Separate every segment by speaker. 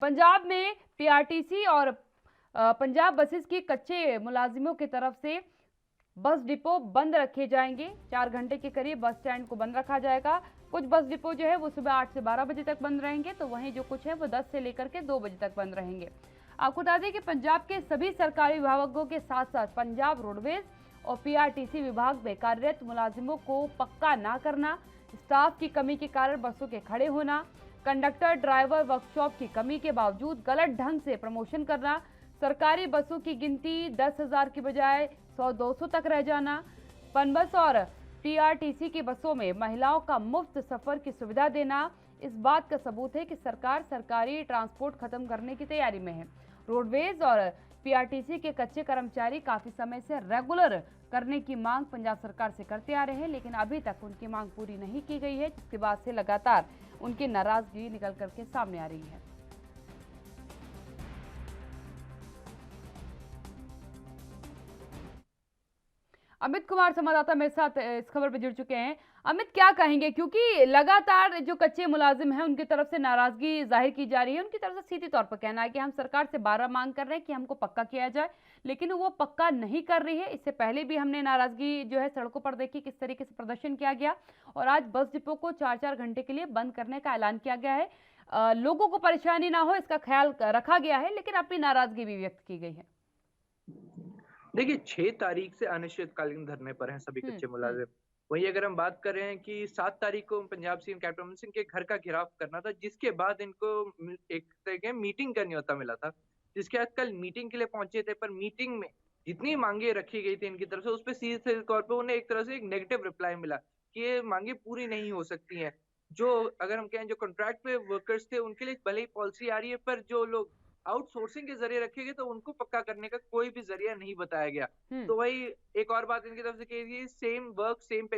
Speaker 1: पंजाब में पीआरटीसी और पंजाब बसेस की कच्चे मुलाजिमों की तरफ से बस डिपो बंद रखे जाएंगे। 4 घंटे के करीब बस स्टैंड को बंद रखा जाएगा। कुछ बस डिपो जो है वो सुबह 8 से 12 बजे तक बंद रहेंगे, तो वहीं जो कुछ है वो 10 से लेकर के 2 बजे तक बंद रहेंगे। आपको बता दें कि पंजाब के सभी सरकारी विभागों के साथ साथ पंजाब रोडवेज और पीआरटीसी विभाग में कार्यरत मुलाजिमों को पक्का ना करना, स्टाफ की कमी के कारण बसों के खड़े होना, कंडक्टर ड्राइवर वर्कशॉप की कमी के बावजूद गलत ढंग से प्रमोशन करना, सरकारी बसों की गिनती 10,000 की बजाय 100-200 तक रह जाना, पनबस और पीआरटीसी की बसों में महिलाओं का मुफ्त सफर की सुविधा देना, इस बात का सबूत है कि सरकार सरकारी ट्रांसपोर्ट खत्म करने की तैयारी में है। रोडवेज और पीआरटीसी के कच्चे कर्मचारी काफी समय से रेगुलर करने की मांग पंजाब सरकार से करते आ रहे हैं, लेकिन अभी तक उनकी मांग पूरी नहीं की गई है, जिसके बाद से लगातार उनकी नाराजगी निकल करके सामने आ रही है। अमित कुमार संवाददाता मेरे साथ इस खबर पर जुड़ चुके हैं। अमित, क्या कहेंगे, क्योंकि लगातार जो कच्चे मुलाजिम हैं उनकी तरफ से नाराजगी जाहिर की जा रही है। उनकी तरफ से सीधे तौर पर कहना है कि हम सरकार से 12 मांग कर रहे हैं कि हमको पक्का किया जाए, लेकिन वो पक्का नहीं कर रही है। इससे पहले भी हमने नाराजगी जो है सड़कों पर देखी, किस तरीके से प्रदर्शन किया गया, और आज बस डिपो को 4-4 घंटे के लिए बंद करने का ऐलान किया गया है। लोगों को परेशानी ना हो इसका ख्याल रखा गया है, लेकिन अपनी नाराजगी भी व्यक्त की गई है।
Speaker 2: देखिए 6 तारीख से अनिश्चितकालीन धरने पर हैं सभी
Speaker 1: हम्म।
Speaker 2: कच्चे
Speaker 1: हम्म।
Speaker 2: मुलाजिम। वहीं अगर हम बात कर रहे हैं कि 7 तारीख को पंजाब सीएम कैप्टन अमरिंदर सिंह के घर का घेराव करना था, जिसके बाद इनको एक तरह के मीटिंग का न्योता मिला था, जिसके बाद कल मीटिंग के लिए पहुंचे थे। पर मीटिंग में जितनी मांगे रखी गई थी इनकी तरफ से, उस पर सीधे तौर पर उन्हें एक तरह से एक नेगेटिव रिप्लाई मिला कि ये मांगे पूरी नहीं हो सकती हैं। जो अगर हम कहें जो कॉन्ट्रैक्ट पे वर्कर्स थे उनके लिए भले ही पॉलिसी आ रही है, पर जो लोग आउटसोर्सिंग के जरिए रखे गए तो उनको पक्का करने का कोई भी जरिया नहीं बताया गया।
Speaker 1: हम्म।
Speaker 2: तो वही एक और बात इनकी तरफ से कही गई, सेम वर्क सेम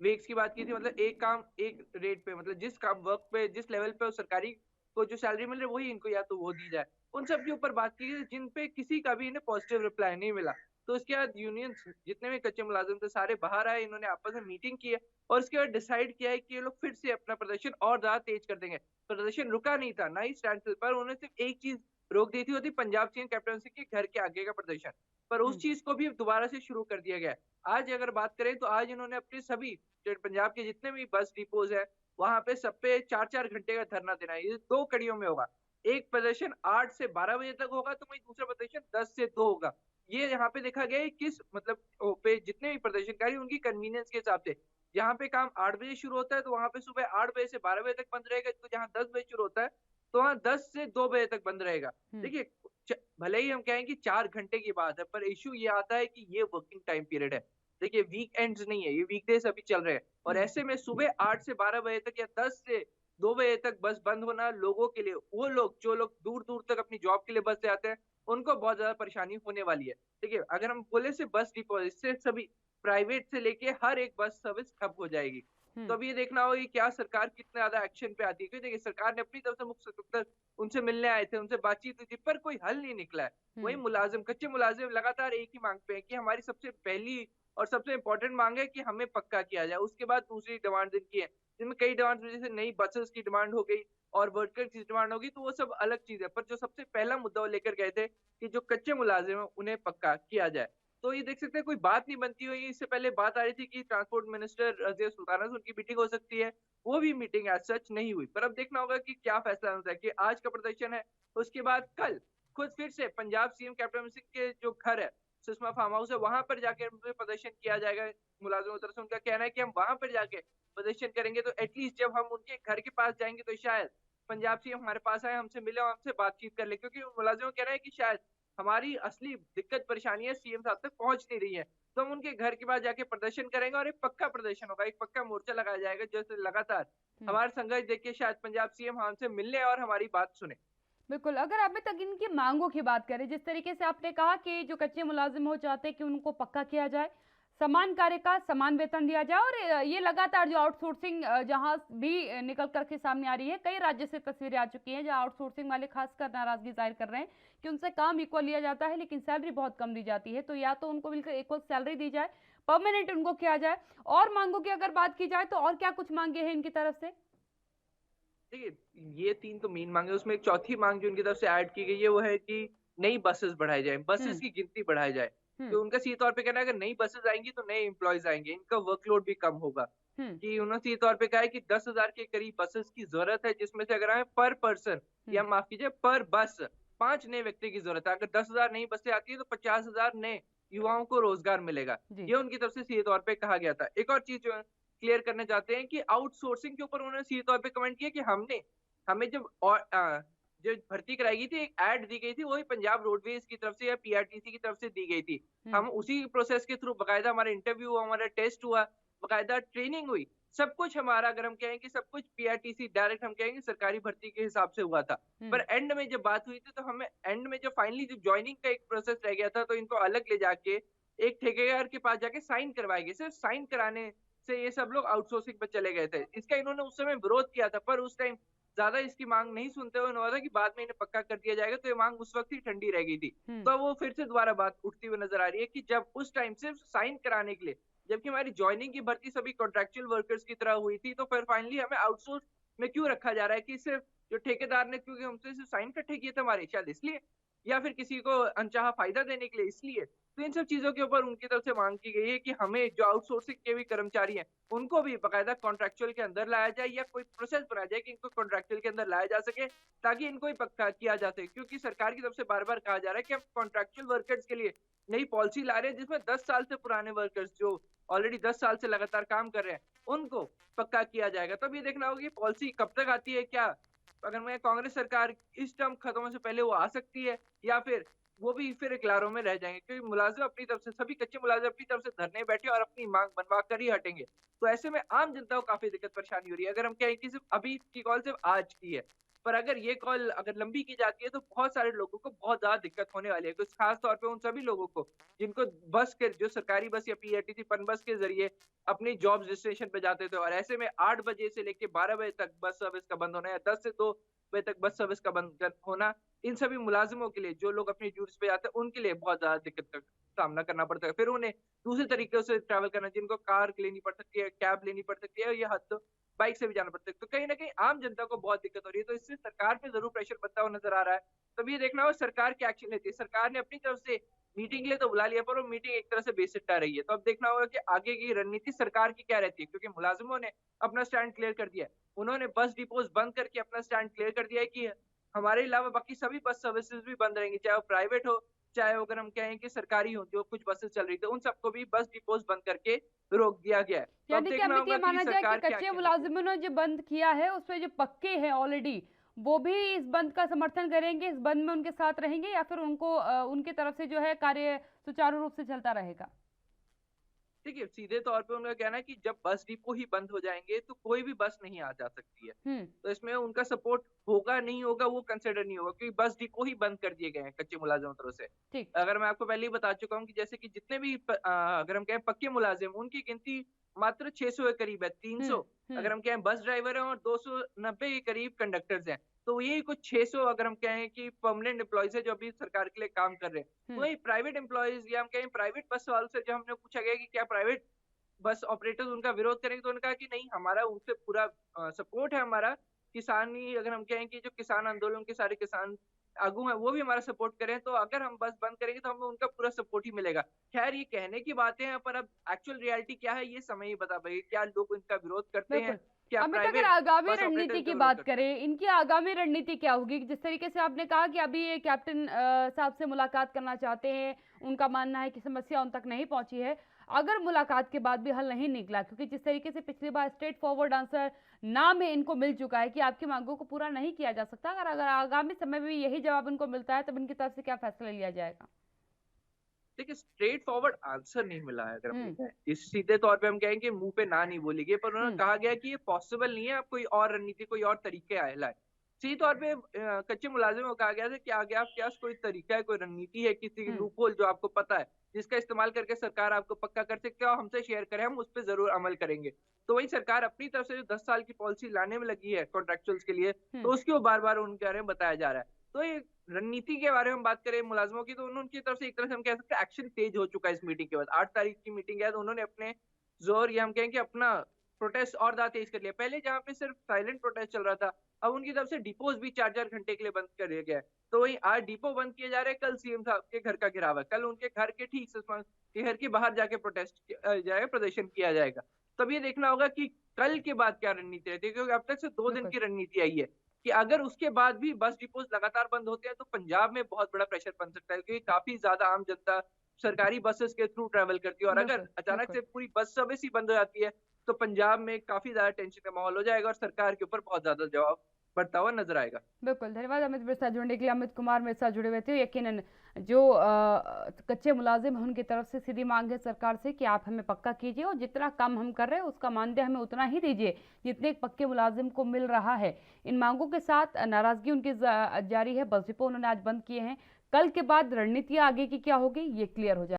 Speaker 2: वेक्स की बात की थी, मतलब एक काम एक रेट पे, मतलब जिस काम वर्क पे जिस लेवल पे सरकारी को जो सैलरी मिल रही है वही इनको या तो वो दी जाए। उन सब के ऊपर बात की गई जिन पे किसी का भी इन्हें पॉजिटिव रिप्लाई नहीं मिला। तो उसके बाद यूनियंस जितने भी कच्चे मुलाजिम थे सारे बाहर आए, इन्होंने आपस में मीटिंग की है और उसके बाद डिसाइड किया है कि ये लोग फिर से अपना प्रदर्शन और ज्यादा तेज कर देंगे। प्रदर्शन रुका नहीं था, ना ही स्टैंड स्टिल पर, उन्होंने सिर्फ एक चीज रोक दी थी, होती पंजाब सीएम कैप्टन सिंह के घर के आगे का प्रदर्शन। पर उस
Speaker 1: हम्म।
Speaker 2: चीज को भी दोबारा से शुरू कर दिया गया है। आज अगर बात करें तो आज इन्होंने अपने सभी स्टेट पंजाब के जितने भी बस डिपोज है वहां पे सब पे 4-4 घंटे का धरना देना है। ये 2 कड़ियों में होगा। एक प्रदर्शन 8 से 12 बजे तक होगा, तो वही दूसरा प्रदर्शन 10 से 2 होगा। ये यहाँ पे देखा गया है किस मतलब पे जितने भी प्रदर्शनकारी उनकी कन्वीनियंस के हिसाब से, यहाँ पे काम 8 बजे शुरू होता है तो वहां पे सुबह 8 बजे से 12 बजे तक बंद रहेगा, तो जहाँ 10 बजे शुरू होता है तो वहाँ 10 से 2 बजे तक बंद रहेगा।
Speaker 1: हम्म।
Speaker 2: देखिए भले ही हम कहें कि 4 घंटे की बात है, पर इश्यू ये आता है कि ये वर्किंग टाइम पीरियड है। देखिए वीकेंड्स नहीं है, ये वीकडेज अभी चल रहे हैं, और
Speaker 1: हम्म।
Speaker 2: ऐसे में सुबह 8 से 12 बजे तक या 10 से 2 बजे तक बस बंद होना लोगों के लिए, वो लोग जो लोग दूर दूर तक अपनी जॉब के लिए बस से आते हैं उनको बहुत ज्यादा परेशानी होने वाली है। देखिए अगर हम बोले से बस डिपो, इससे सभी प्राइवेट से लेके हर एक बस सर्विस ठप हो जाएगी। तो
Speaker 1: हम्म।
Speaker 2: अब ये देखना होगा कि क्या सरकार कितना ज्यादा एक्शन पे आती है, क्योंकि देखिए सरकार ने अपनी तरफ से मुख्य सचिव उनसे मिलने आए थे, उनसे बातचीत हुई थी, पर कोई हल नहीं निकला है। वही
Speaker 1: हम्म।
Speaker 2: मुलाजिम कच्चे मुलाजिम लगातार एक ही मांग पे है कि हमारी सबसे पहली और सबसे इम्पोर्टेंट मांग है कि हमें पक्का किया जाए। उसके बाद दूसरी डिमांड इनकी है, जिनमें कई डिमांड, जैसे नई बसेस की डिमांड हो गई और वर्कर की डिमांड होगी, तो वो सब अलग चीज है। पर जो सबसे पहला मुद्दा वो लेकर गए थे कि जो कच्चे मुलाजिम है उन्हें पक्का किया जाए। तो ये देख सकते हैं कोई बात नहीं बनती हुई। इससे पहले बात आ रही थी कि ट्रांसपोर्ट मिनिस्टर रजिया सुल्ताना से उनकी मीटिंग हो सकती है, वो भी मीटिंग एज सच नहीं हुई। पर अब देखना होगा कि क्या फैसला होता है, कि आज का प्रदर्शन है, उसके बाद कल खुद फिर से पंजाब सीएम कैप्टन अमरिंदर सिंह के जो घर है, सुषमा फार्म हाउस है, वहां पर जाकर प्रदर्शन किया जाएगा। मुलाजिमों की तरफ से उनका कहना है कि हम वहां पर जाके प्रदर्शन करेंगे, तो एटलीस्ट जब हम उनके घर के पास जाएंगे तो शायद पंजाब सीएम हमारे पास आए, हमसे मिले और हमसे बातचीत कर ले, क्योंकि मुलाजिमों कह रहे हैं कि शायद हमारी असली दिक्कत परेशानियां सीएम साहब तक पहुंच नहीं रही है, तो हम उनके घर के पास जाके प्रदर्शन करेंगे और एक पक्का प्रदर्शन होगा, एक पक्का मोर्चा लगाया जाएगा, जैसे लगातार
Speaker 1: हम्म।
Speaker 2: हमारा संघर्ष देख के शायद पंजाब सीएम हमसे मिलने और हमारी बात सुने।
Speaker 1: बिल्कुल, अगर अभी तक इनकी मांगों की बात करें, जिस तरीके से आपने कहा कि जो कच्चे मुलाजिम हो चाहते हैं कि उनको पक्का किया जाए, समान कार्य का समान वेतन दिया जाए, और ये लगातार जो आउटसोर्सिंग जहां भी निकल करके सामने आ रही है, कई राज्य से तस्वीरें आ चुकी हैं जहां आउटसोर्सिंग वाले खासकर नाराजगी जाहिर कर रहे हैं कि उनसे काम इक्वल लिया जाता है लेकिन सैलरी बहुत कम दी जाती है। तो या तो उनको बिल्कुल इक्वल सैलरी दी जाए, परमानेंट उनको किया जाए। और मांगों की अगर बात की जाए तो और क्या कुछ मांगे हैं इनकी तरफ से?
Speaker 2: देखिए, ये 3 तो मेन माँग है, उसमें एक चौथी माँग जो उनकी तरफ से ऐड की गई है, वो है कि नई बसेस बढ़ाई जाएँ, बसेस
Speaker 1: हुँ,
Speaker 2: की गिनती बढ़ाई जाए।
Speaker 1: हुँ,
Speaker 2: तो उनका सीधे तौर पे कहना है अगर नई बसेस आएँगी तो नए एम्प्लॉइज़ आएँगे, इनका वर्कलोड भी कम होगा।
Speaker 1: हुँ,
Speaker 2: कि उन्होंने सीधे तौर पे कहा है कि 10,000 के करीब बसेस की ज़रूरत है, जिसमें से अगर हमें पर पर्सन
Speaker 1: हुँ,
Speaker 2: या माफ़ कीजिए पर बस 5 नए व्यक्ति की ज़रूरत है। अगर 10,000 नई बसें आती हैं तो 50,000 नए युवाओं को रोज़गार मिलेगा।
Speaker 1: जी,
Speaker 2: ये उनकी तरफ से सीधे तौर पे कहा गया था। एक और चीज़ जो है क्लियर करना चाहते हैं कि आउटसोर्सिंग के ऊपर उन्होंने सीधे तौर पे कमेंट किया कि हमें जब जो भर्ती कराई गई थी, एक ऐड दी गई थी, वही पंजाब रोडवेज़ की तरफ से या पीआरटीसी की तरफ से दी गई थी।
Speaker 1: हुँ,
Speaker 2: हम उसी प्रोसेस के थ्रू बाकायदा हमारा इंटरव्यू हुआ, हमारा टेस्ट हुआ, बाकायदा ट्रेनिंग हुई। सब कुछ हमारा अगर हम कहें कि सब कुछ पीआरटीसी डायरेक्ट हम कहेंगे सरकारी भर्ती के हिसाब से हुआ था।
Speaker 1: हुँ,
Speaker 2: पर एंड में जब बात हुई थी तो हमें एंड में जब फाइनली जब जॉइनिंग का एक प्रोसेस रह गया था तो इनको अलग ले जाके एक ठेकेदार के पास जाके साइन करवाए गए। सिर्फ़ साइन कराने से ये सब लोग आउटसोर्सिंग पे चले गए थे। इसका इन्होंने उस समय विरोध किया था पर उस टाइम ज़्यादा इसकी माँग नहीं सुनते हुए इन्होंने बोला कि बाद में इन्हें पक्का कर दिया जाएगा, तो ये माँग उस वक़्त ही ठंडी रह गई थी।
Speaker 1: हुँ,
Speaker 2: तो अब वो फिर से दोबारा बात उठती हुई नज़र आ रही है कि जब उस टाइम सिर्फ़ साइन कराने के लिए, जबकि हमारी जॉइनिंग की भर्ती सभी कॉन्ट्रैक्चुअल वर्कर्स की तरह हुई थी, तो फिर फाइनली हमें आउटसोर्स में क्यों रखा जा रहा है कि सिर्फ़ जो ठेकेदार ने क्योंकि हमसे सिर्फ़ साइन इकट्ठे किए थे हमारे, शायद इसलिए? या फिर किसी को अनचाहा फ़ायदा देने के लिए इसलिए? तो इन सब चीज़ों के ऊपर उनकी तरफ से माँग की गई है कि हमें जो आउटसोर्सिंग के भी कर्मचारी हैं, उनको भी बाकायदा कॉन्ट्रैक्चुअल के अंदर लाया जाए या कोई प्रोसेस बनाया जाए कि इनको कॉन्ट्रैक्चुअल के अंदर लाया जा सके, ताकि इनको ही पक्का किया जा सके। क्योंकि सरकार की तरफ से बार-बार कहा जा रहा है कि हम कॉन्ट्रैक्चुअल वर्कर्स के लिए नई पॉलिसी ला रहे हैं, जिसमें 10 साल से पुराने वर्कर्स जो ऑलरेडी 10 साल से लगातार काम कर रहे हैं, उनको पक्का किया जाएगा। तब ये देखना होगा कि पॉलिसी कब तक आती है, क्या अगर मैं कांग्रेस सरकार इस टर्म खत्म होने से पहले वो आ सकती है या फिर वो भी फिर एक लारों में रह जाएँगे क्योंकि मुलाज़िम अपनी तरफ से सभी कच्चे मुलाज़िम अपनी तरफ से धरने बैठे और अपनी माँग मनवा कर ही हटेंगे। तो ऐसे में आम जनता को काफ़ी दिक्कत परेशानी हो रही है। अगर हम कहें कि सिर्फ़ अभी की कॉल सिर्फ़ आज की है, पर अगर ये कॉल अगर लंबी की जाती है तो बहुत सारे लोगों को बहुत ज़्यादा दिक्कत होने वाली है। कुछ ख़ास तौर पे उन सभी लोगों को जिनको बस के जो सरकारी बस या पीआरटीसी पन बस के ज़रिए अपनी जॉब डेस्टिनेशन पे जाते थे और ऐसे में 8 बजे से लेके 12 बजे तक बस सर्विस का बंद होना या 10 से 2 बजे तक बस सर्विस का बंद कर होना, इन सभी मुलाज़िमों के लिए जो लोग अपनी ड्यूटीज़ पे जाते हैं, उनके लिए बहुत ज़्यादा दिक्कत का सामना करना पड़ता है। फिर उन्हें दूसरे तरीके से ट्रैवल करना जिनको कार लेनी पड़ सकती है, कैब लेनी पड़ सकती है, या हद तो बाइक से भी जाना पड़ता है। तो कहीं न कहीं आम जनता को बहुत दिक्कत हो रही है, तो इससे सरकार पे ज़रूर प्रेशर बनता हुआ नज़र आ रहा है। तब ये देखना होगा सरकार क्या एक्शन लेती है। सरकार ने अपनी तरफ से मीटिंग के लिए तो बुला लिया, पर वो मीटिंग एक तरह से बेसिट्टा रही है। तो अब देखना होगा कि आगे की रणनीति सरकार की क्या रहती है, क्योंकि मुलाज़िमों ने अपना स्टैंड क्लियर कर दिया है। उन्होंने बस डिपोज़ बंद करके अपना स्टैंड क्लियर कर दिया है कि हमारे अलावा बाकी सभी बस सर्विसेज़ भी बंद रहेंगी, चाहे वो प्राइवेट हो, चाहे वो अगर हम कहें कि सरकारी हो, जो कुछ बसेज़ चल रही थी, उन सबको भी बस डिपोज़ बंद करके रोक दिया गया है। तो अब
Speaker 1: यानी कि
Speaker 2: देखना
Speaker 1: अमित ये
Speaker 2: होगा कि
Speaker 1: माना जाए कि
Speaker 2: सरकार क्या
Speaker 1: कच्चे
Speaker 2: एक्शन लेती है।
Speaker 1: मुलाज़िमों ने जो बंद किया है, उसपे जो पक्के हैं ऑलरेडी, वो भी इस बंद का समर्थन करेंगे, इस बंद में उनके साथ रहेंगे या फिर उनको उनकी तरफ से जो है कार्य सुचारू रूप से चलता रहेगा?
Speaker 2: देखिए, सीधे तौर पे उनका कहना है कि जब बस डिपो ही बंद हो जाएँगे, तो कोई भी बस नहीं आ जा सकती है।
Speaker 1: हुँ,
Speaker 2: तो इसमें उनका सपोर्ट होगा, नहीं होगा, वो कंसिडर नहीं होगा क्योंकि बस डिपो ही बंद कर दिए गए हैं कच्चे मुलाज़िमों की तरफ से।
Speaker 1: ठीक।
Speaker 2: अगर मैं आपको पहले ही बता चुका हूँ कि जैसे कि जितने भी अगर हम कहें पक्के मुलाज़िम, उनकी गिनती मात्र 600 के करीब है,
Speaker 1: हुँ,
Speaker 2: 300
Speaker 1: हुँ,
Speaker 2: अगर हम कहें बस ड्राइवर हैं और 290 के करीब कंडक्टर्स हैं। तो यही कुछ 600 अगर हम कहें कि परमानेंट एम्प्लॉइज़ हैं, जो अभी सरकार के लिए काम कर रहे हैं।
Speaker 1: हुँ,
Speaker 2: वहीं प्राइवेट एम्प्लॉइज़ या हम कहें प्राइवेट बस वालों से जब हमने पूछा गया कि क्या प्राइवेट बस ऑपरेटर्स उनका विरोध करेंगे तो उन्होंने कहा कि नहीं हमारा उनसे पूरा सपोर्ट है हमारा। किसानी अगर हम कहें कि जो किसान आंदोलन के सारे किसान आगू हैं वो भी हमारा सपोर्ट करें तो अगर हम बस बंद करेंगे तो हमें उनका पूरा सपोर्ट ही मिलेगा। ख़ैर ये कहने की बातें हैं पर अब एक्चुअल रियलिटी क्या है ये समय ही बता पाएगी। क्या लोग इनका विरोध करते हैं?
Speaker 1: बिल्कुल।
Speaker 2: क्या
Speaker 1: अमित अगर
Speaker 2: प्राइवेट
Speaker 1: आगामी
Speaker 2: बस ऑपरेटर
Speaker 1: रणनीति
Speaker 2: इनका
Speaker 1: की
Speaker 2: विरोध
Speaker 1: बात
Speaker 2: करते हैं?
Speaker 1: करें, इनकी आगामी रणनीति क्या होगी? जिस तरीके से आपने कहा कि अभी ये कैप्टन साहब से मुलाकात करना चाहते हैं, उनका मानना है कि समस्या उन तक नहीं पहुँची है। अगर मुलाकात के बाद भी हल नहीं निकला क्योंकि जिस तरीके से पिछली बार स्ट्रेट फॉरवर्ड आंसर नाम है इनको मिल चुका है कि आपकी माँगों को पूरा नहीं किया जा सकता। अगर अगर आगामी समय में भी यही जवाब इनको मिलता है, तब इनकी तरफ से क्या फैसला लिया जाएगा?
Speaker 2: देखिए, स्ट्रेट फॉरवर्ड आंसर नहीं मिला है अगर हम ये
Speaker 1: हुँ,
Speaker 2: कहें। इस सीधे तौर पे हम कहें कि मुँह पे ना नहीं बोली गई, पर उन्होंने
Speaker 1: हुँ,
Speaker 2: कहा गया है कि ये पॉसिबल नहीं है, आप कोई और रणनीति, कोई और तरीके लाएँ। सीधे तौर पे कच्चे मुलाज़िमों को कहा गया था कि आगे आप क्या कोई तरीका है, कोई रणनीति है, किसी की
Speaker 1: हुँ,
Speaker 2: लूपहोल जो आपको पता है, जिसका इस्तेमाल करके सरकार आपको पक्का कर सकती है और हमसे शेयर करें, हम उस पे ज़रूर अमल करेंगे। तो वही सरकार अपनी तरफ से जो 10 साल की पॉलिसी लाने में लगी है कॉन्ट्रैक्चुअल्स के लिए,
Speaker 1: हुँ,
Speaker 2: तो उसकी वो बार-बार उनके बारे में बताया जा रहा है। तो ये रणनीति के बारे में हम बात करें मुलाज़िमों की तो उनकी तरफ से एक तरह से हम कह सकते हैं एक्शन तेज़ हो चुका है इस मीटिंग के बाद। 8 तारीख की मीटिंग है तो उन्होंने अपने ज़ोर या हम कहें कि अपना प्रोटेस्ट और ज़्यादा तेज़ कर लिया। पहले जहाँ पे सिर्फ साइलेंट प्रोटेस्ट चल रहा था, अब उनकी तरफ से डिपोज भी 4-4 घंटे के लिए बंद कर दिया गया है। तो वहीं आज डिपो बंद किए जा रहे हैं, कल सीएम साहब के घर का घेराव है, कल उनके घर के ठीक के घर के बाहर जाके प्रोटेस्ट जाएगा, प्रदर्शन किया जाएगा। तब ये देखना होगा कि कल के बाद क्या रणनीति रहती है, क्योंकि अब तक सिर्फ 2 दिन
Speaker 1: बिल्कुल।
Speaker 2: की रणनीति आई है, कि अगर उसके बाद भी बस डिपोज़ लगातार बंद होते हैं, तो पंजाब में बहुत बड़ा प्रेशर बन सकता है, क्योंकि काफ़ी ज़्यादा आम जनता सरकारी बसेस के थ्रू ट्रैवल करती है, और अगर
Speaker 1: बिल्कुल,
Speaker 2: अचानक
Speaker 1: बिल्कुल।
Speaker 2: से पूरी बस सर्विस ही बंद हो जाती है, तो पंजाब में काफ़ी ज़्यादा टेंशन का माहौल हो जाएगा और सरकार के ऊपर बहुत ज़्यादा दबाव बढ़ता हुआ नज़र आएगा।
Speaker 1: बिल्कुल, धन्यवाद अमित मेरे साथ जुड़ने के लिए। अमित कुमार मेरे साथ जुड़े हुए थे। यकीनन जो कच्चे मुलाज़िम हैं उनकी तरफ से सीधी माँग है सरकार से कि आप हमें पक्का कीजिए और जितना कम हम कर रहे हैं उसका मानदेय हमें उतना ही दीजिए जितने एक पक्के मुलाज़िम को मिल रहा है। इन मांगों के साथ नाराज़गी उनकी जारी है। बस डिपो उन्होंने आज बंद किए हैं। कल के बाद रणनीति आगे की क्या होगी ये क्लियर हो जाए।